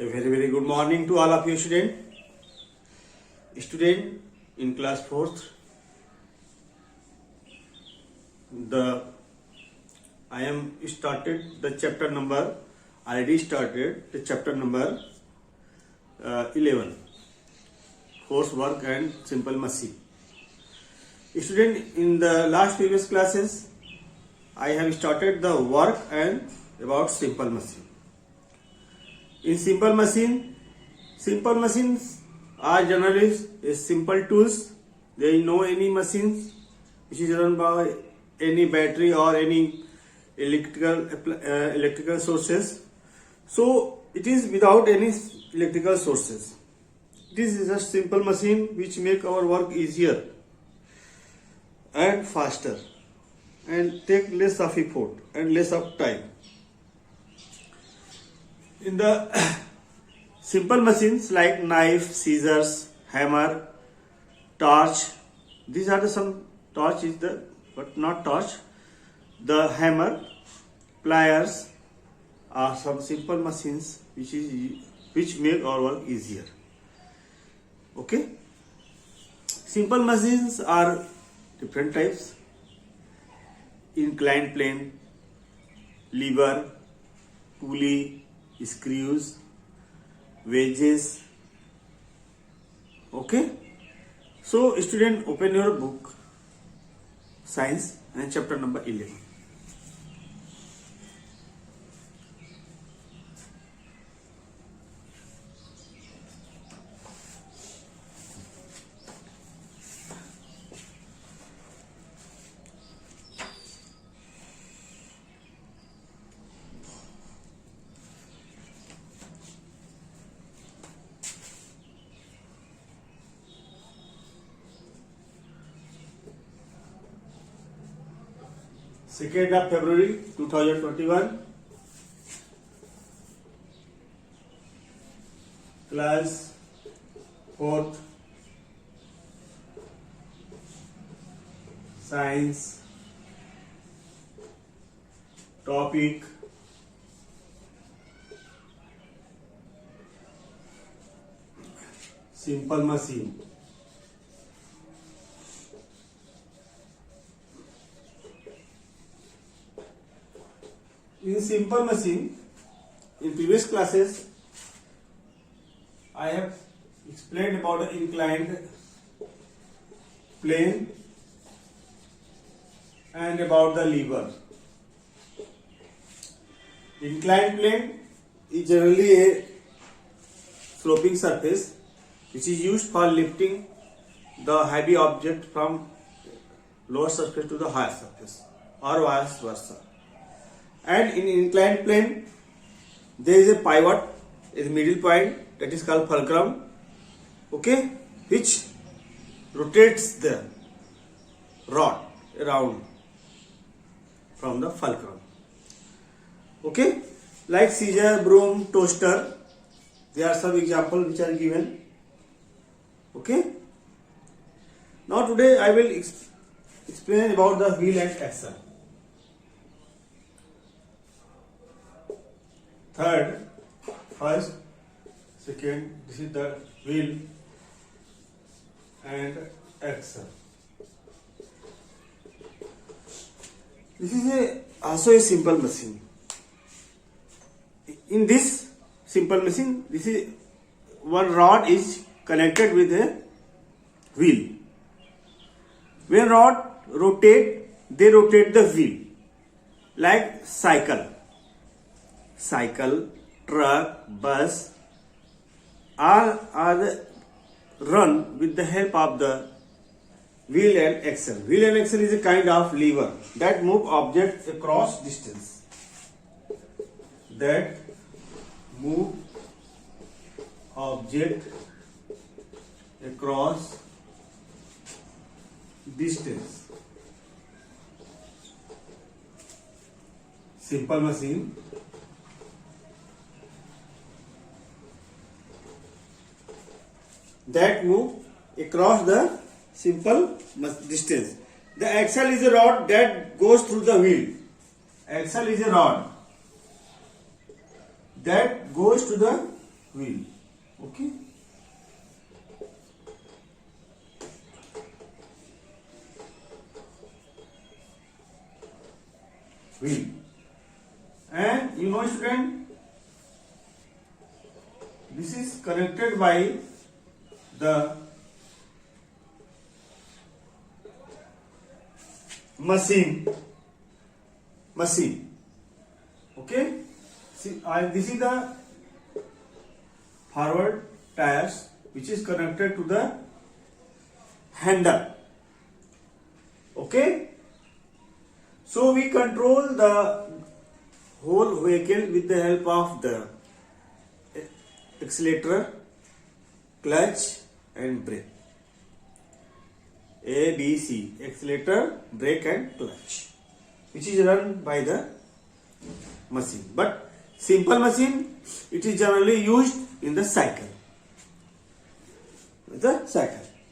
A very good morning to all of you student in class 4th. I am started the chapter number 11, force work and simple machine. Student, in the last previous classes I have started the work and about simple machine. In simple machines are generally simple tools. There is no any machines which is run by any battery or any electrical sources. So it is without any electrical sources. This is a simple machine which make our work easier and faster and take less of effort and less of time. In the simple machines like knife, scissors, hammer, torch, these are some torch is the but not torch. The hammer, pliers are some simple machines which make our work easier. Okay. Simple machines are different types: inclined plane, lever, pulley, screws, wedges. Okay. So student, open your book science and chapter number 11. Second of February 2021, class 4th, science, topic simple machine. In simple machine, in previous classes, I have explained about the inclined plane and about the lever. Inclined plane is generally a sloping surface which is used for lifting the heavy object from lower surface to the higher surface or vice versa. And in inclined plane, there is a pivot, a middle point, that is called fulcrum, okay, which rotates the rod around from the fulcrum. Okay, like scissor, broom, toaster, there are some examples which are given. Okay. Now today I will explain about the wheel and axle. Third, first, second, this is the wheel and axle. This is also a simple machine. In this simple machine, this is one rod is connected with a wheel. When rod rotate, they rotate the wheel like cycle, truck, bus are run with the help of the wheel and axle. Wheel and axle is a kind of lever that move objects across distance. Simple machine. That move across the simple distance. The axle is a rod that goes through the wheel. Axle is a rod that goes to the wheel. Okay. Wheel. And you know student, this is connected by the machine. Okay. See, this is the forward tires which is connected to the handle. Okay. So we control the whole vehicle with the help of the accelerator, clutch and brake. A, B, C, accelerator, brake and clutch, which is run by the machine. But simple machine, it is generally used in the cycle.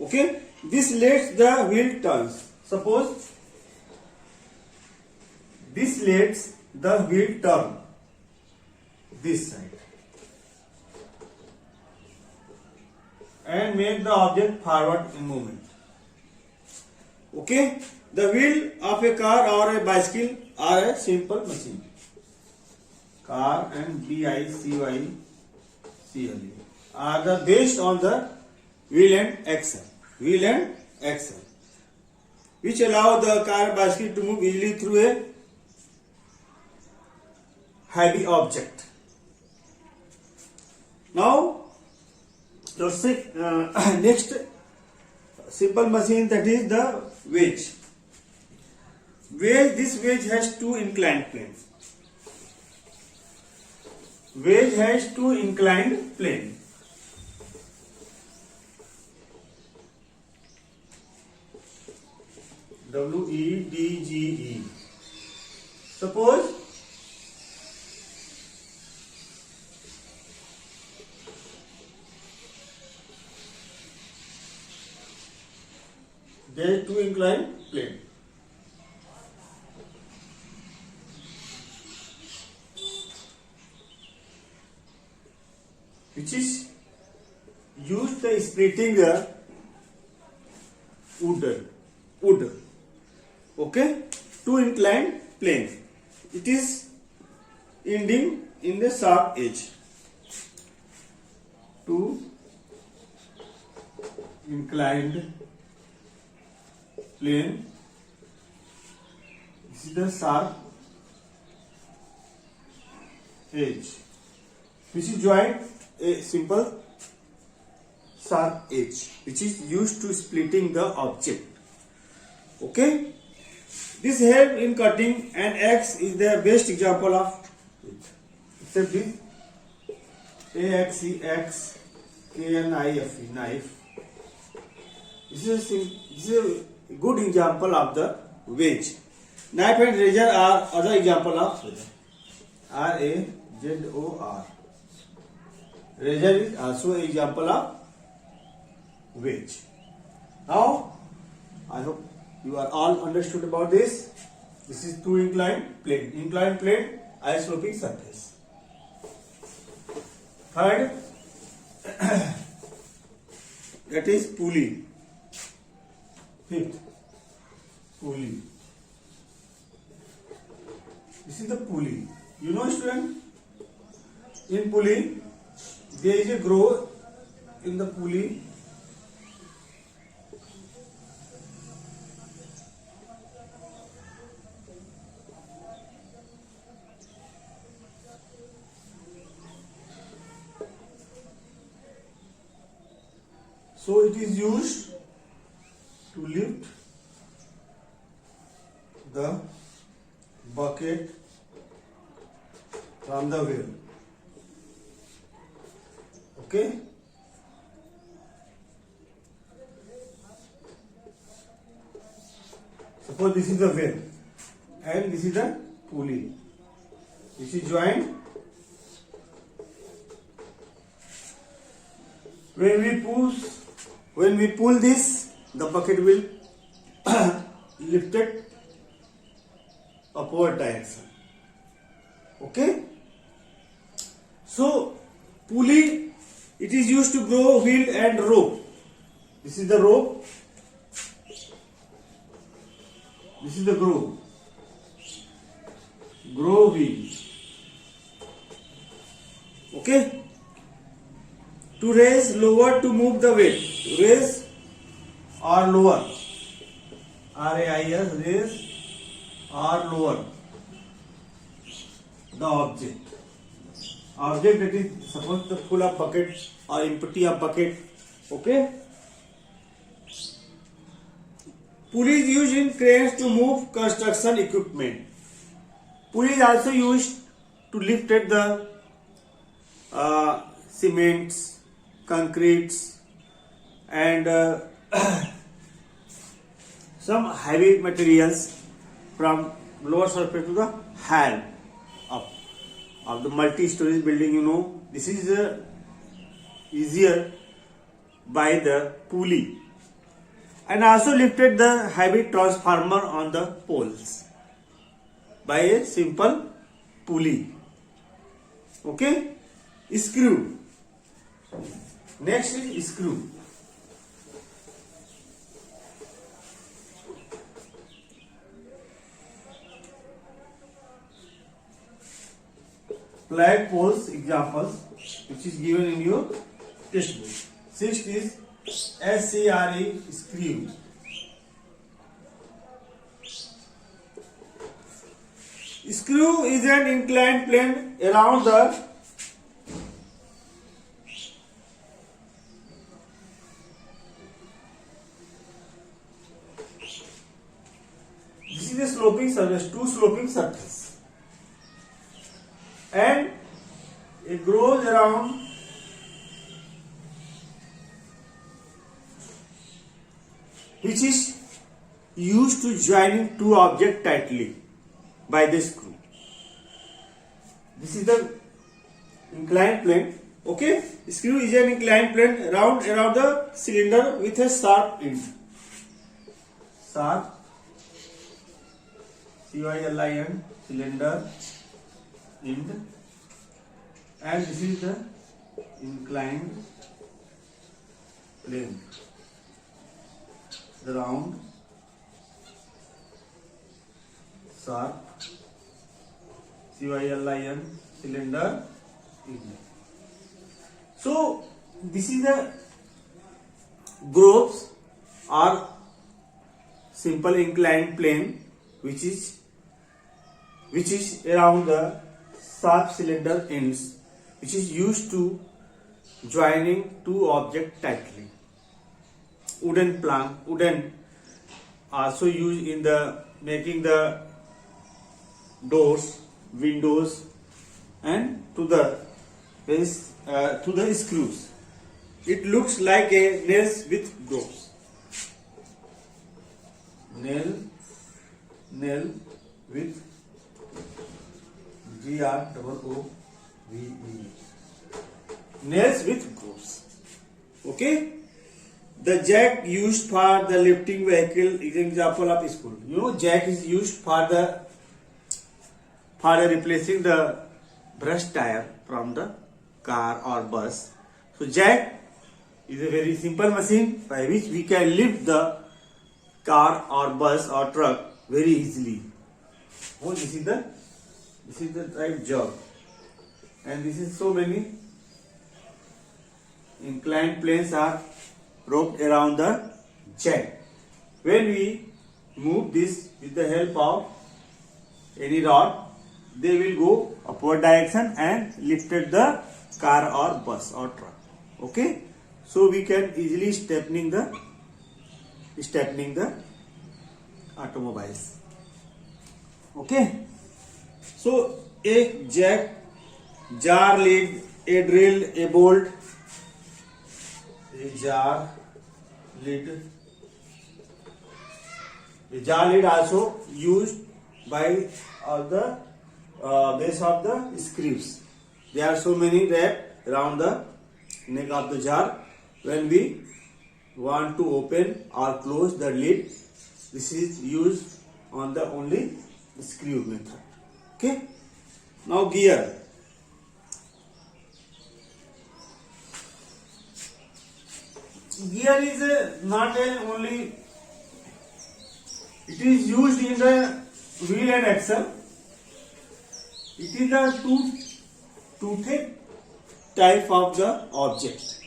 Okay. This lets the wheel turns. Suppose this lets the wheel turn this side and make the object forward in movement. Okay. The wheel of a car or a bicycle are a simple machine. Car and bicycle are the based on the wheel and axle, which allow the car bicycle to move easily through a heavy object. Now, next simple machine, that is the wedge. This wedge has two inclined planes. Wedge has two inclined planes. WEDGE. Suppose there are two inclined planes. Which is used for splitting the wood. Okay, two inclined planes. It is ending in the sharp edge. Two inclined plane. This is the sharp edge, which is joined a simple sharp edge, which is used to splitting the object. Okay. This help in cutting, and X is the best example of it. Except this AXE, knife. This is a good example of the wedge. Knife and razor are other example of RAZOR. Razor is also an example of wedge. Now, I hope you are all understood about this. This is two inclined plane, ice-sloping surface. Third, that is pulley. Fifth, pulley. This is the pulley. You know, student, in pulley there is a groove in the pulley. So it is used to lift the bucket from the wheel. Okay. Suppose this is the wheel and this is the pulley, which is joined. When we pull this, the bucket will lifted upward direction. Okay. So pulley It is used to grow wheel and rope. This is the rope. This is the grow. Grow wheel. Okay. To raise, lower, to move the weight. Raise or lower. RAIS, raise or lower the object. Object that is supposed to full of bucket or empty a bucket. Okay. Pulley is used in cranes to move construction equipment. Pulley is also used to lift the cements, concretes, and some heavy materials from lower surface to the higher up of the multi-story building. You know, this is easier by the pulley, and also lifted the heavy transformer on the poles by a simple pulley. Okay. Screw. Next is screw. Flag poles examples which is given in your textbook. Sixth is SCRE, screw. Screw is an inclined plane around the this is a sloping surface, two sloping surface, and it grows around which is used to joining two objects tightly by the screw. This is the inclined plane. Okay, screw is an inclined plane round around the cylinder with a sharp end. Sharp, CYLIN, cylinder end, and this is the inclined plane. The round, sharp, CYLIN, cylinder end. So this is the grooves or simple inclined plane which is around the sharp cylinder ends, which is used to joining two objects tightly. Wooden plank, wooden also used in the making the doors, windows, and to the screws. It looks like a nails with grooves. Nail with GROOVE. Nails with grooves. Okay. The jack used for the lifting vehicle is an example of school. You know, jack is used for the replacing the brush tire from the car or bus. So jack is a very simple machine by which we can lift the car or bus or truck very easily. Oh, this is the type job, and this is so many inclined planes are roped around the jack. When we move this with the help of any rod, they will go upward direction and lifted the car or bus or truck. Okay, so we can easily stepning the automobiles. Okay, so a jack, jar lid, a drill, a bolt, a jar lid. A jar lid also used by the base of the screws. There are so many wrapped around the neck of the jar. When we want to open or close the lid, this is used on the only screw method. Okay. Now gear. gear is not only, it is used in the wheel and axle. It is the toothed type of the object.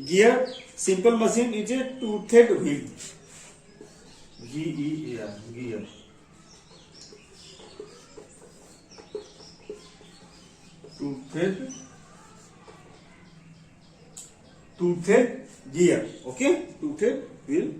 Gear, simple machine is a toothed wheel. Gear. Toothed gear. Okay, toothed wheel.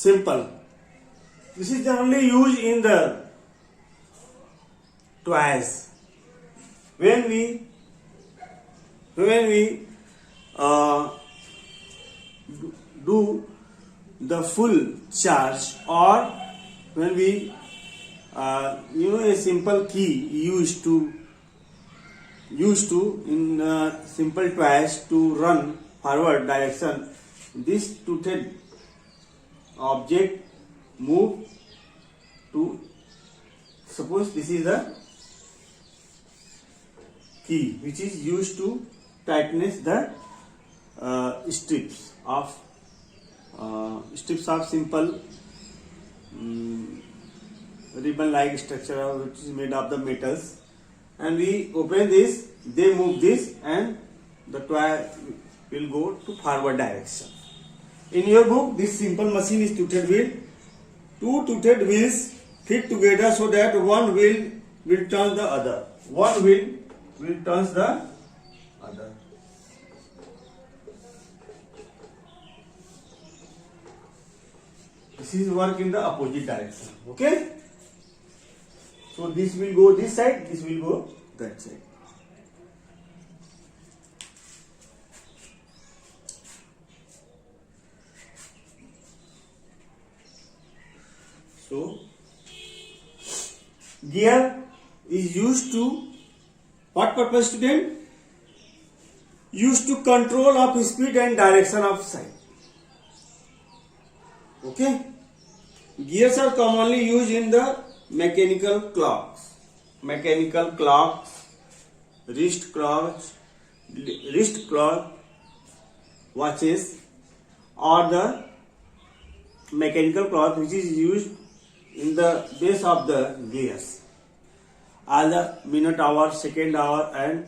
Simple. This is generally used in the toys. When we do the full charge, or when we a simple key used to in simple toys to run forward direction, this toothed object move to, suppose this is the key which is used to tighten the strips of simple ribbon like structure which is made of the metals, and we open this, they move this, and the toy will go to forward direction. In your book, this simple machine is toothed wheel. Two toothed wheels fit together so that one wheel will turn the other. One wheel will turn the other. This is work in the opposite direction. Okay? So this will go this side, this will go that side. So, gear is used to what purpose, student? Used to control of speed and direction of sight. Okay? Gears are commonly used in the mechanical clocks, wrist clock, watches, or the mechanical clock which is used in the base of the gears. All the minute, hour, second, hour, and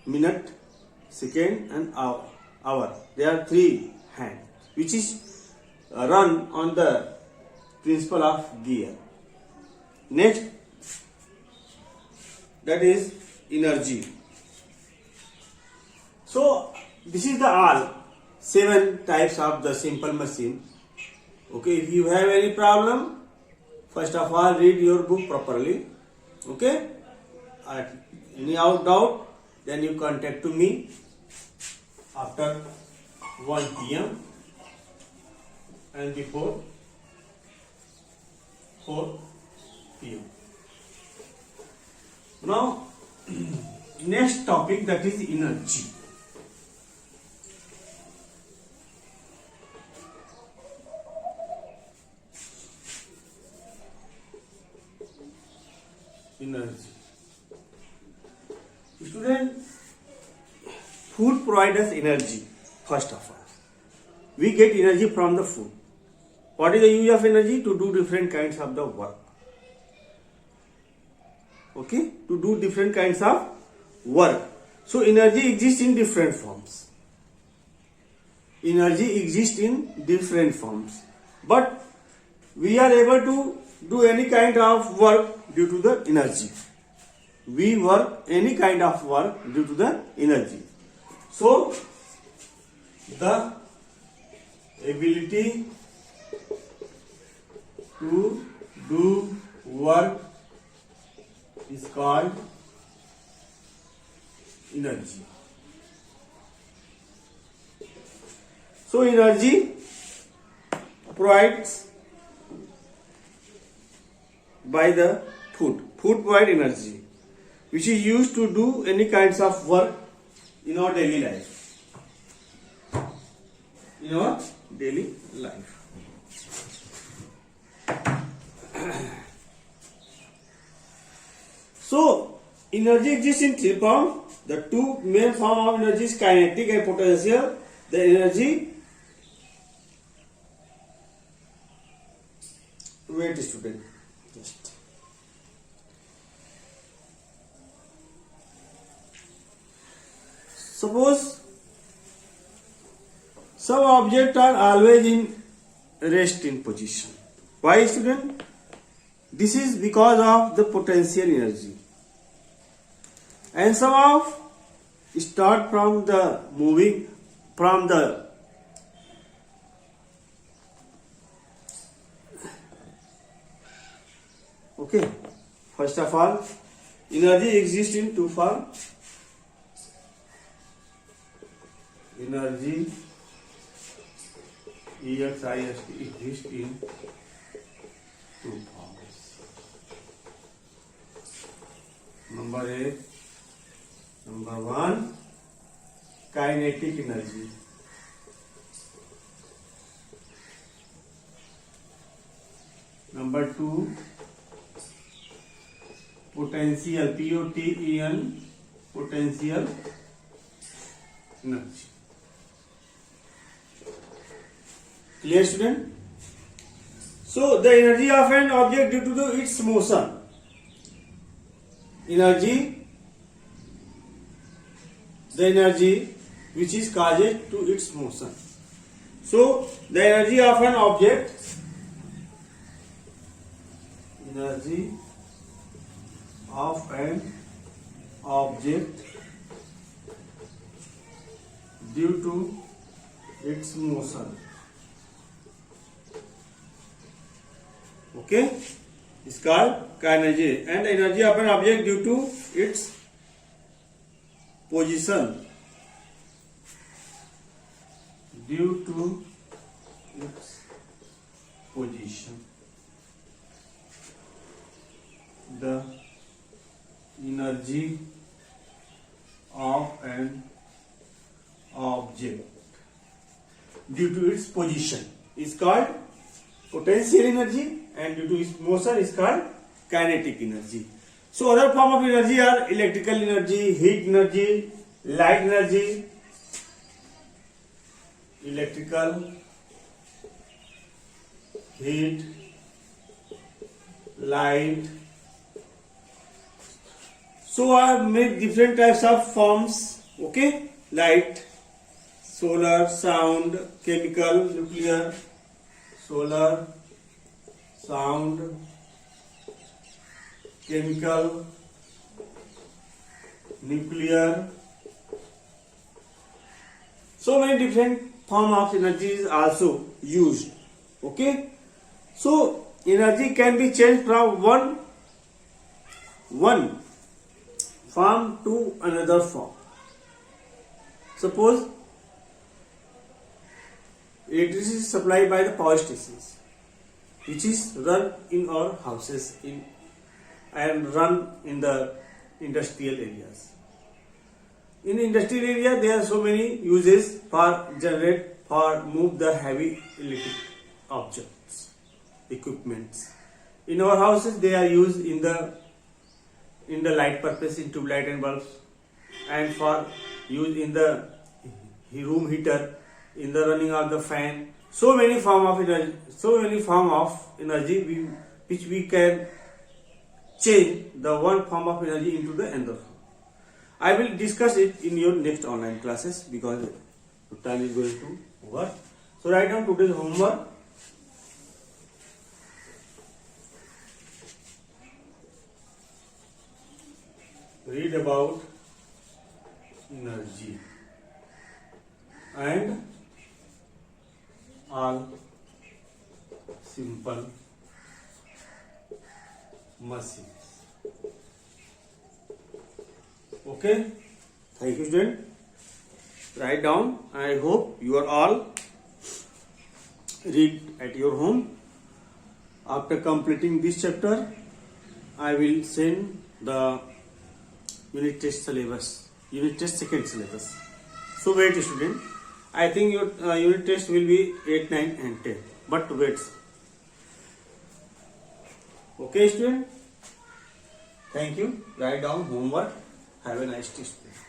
minute, second, and hour. There are three hands which is run on the principle of gear. Next, that is energy. So this is the all 7 types of the simple machine. Okay, if you have any problem, first of all read your book properly. Okay, any doubt, then you contact to me after 1 p.m. and before 4 p.m. Now, next topic, that is energy. Energy. Student, food provides us energy. First of all, we get energy from the food. What is the use of energy? To do different kinds of the work. Okay, to do different kinds of work. So energy exists in different forms. But we are able to do any kind of work due to the energy. We work any kind of work due to the energy. So the ability to do work is called energy. So energy provides by the food. Food provide energy, which is used to do any kinds of work in our daily life. In our daily life. So energy exists in three forms. The two main form of energy is kinetic and potential. The energy, wait student, just suppose some objects are always in resting position. Why student? This is because of the potential energy. And some of start from the moving from the okay. First of all, energy exists in two forms. Energy EXIST exists in two forms. Number one, kinetic energy. Number two, potential, POTEN, potential energy. Clear student? So the energy of an object due to its motion. The energy which is caused to its motion. So the energy of an object, energy of an object due to its motion. Okay, is called kinetic, and the energy of an object due to its position. Due to its position, the energy of an object due to its position is called potential energy, and due to its motion is called kinetic energy. So other form of energy are electrical energy, heat energy, light energy, electrical, heat, light. So are made different types of forms. Okay, light, solar, sound, chemical, nuclear, solar, sound, chemical, nuclear. So many different form of energy is also used. Okay, so energy can be changed from one form to another form. Suppose electricity is supplied by the power stations, which is run in our houses and run in the industrial areas. In industrial area, there are so many uses for move the heavy electric objects, equipments. In our houses, they are used in the light purpose, in tube light and bulbs, and for use in the room heater, in the running of the fan. So many form of energy which we can change the one form of energy into the another form. I will discuss it in your next online classes because the time is going to over. So write down today's homework. Read about energy and all simple machines. Okay, Thank you, student. Write down. I hope you are all read at your home. After completing this chapter, I will send the unit test syllabus, unit test second syllabus. So wait, student. I think your unit test will be 8, 9 and 10. But wait. Okay, student. Thank you. Write down homework. Have a nice day, student.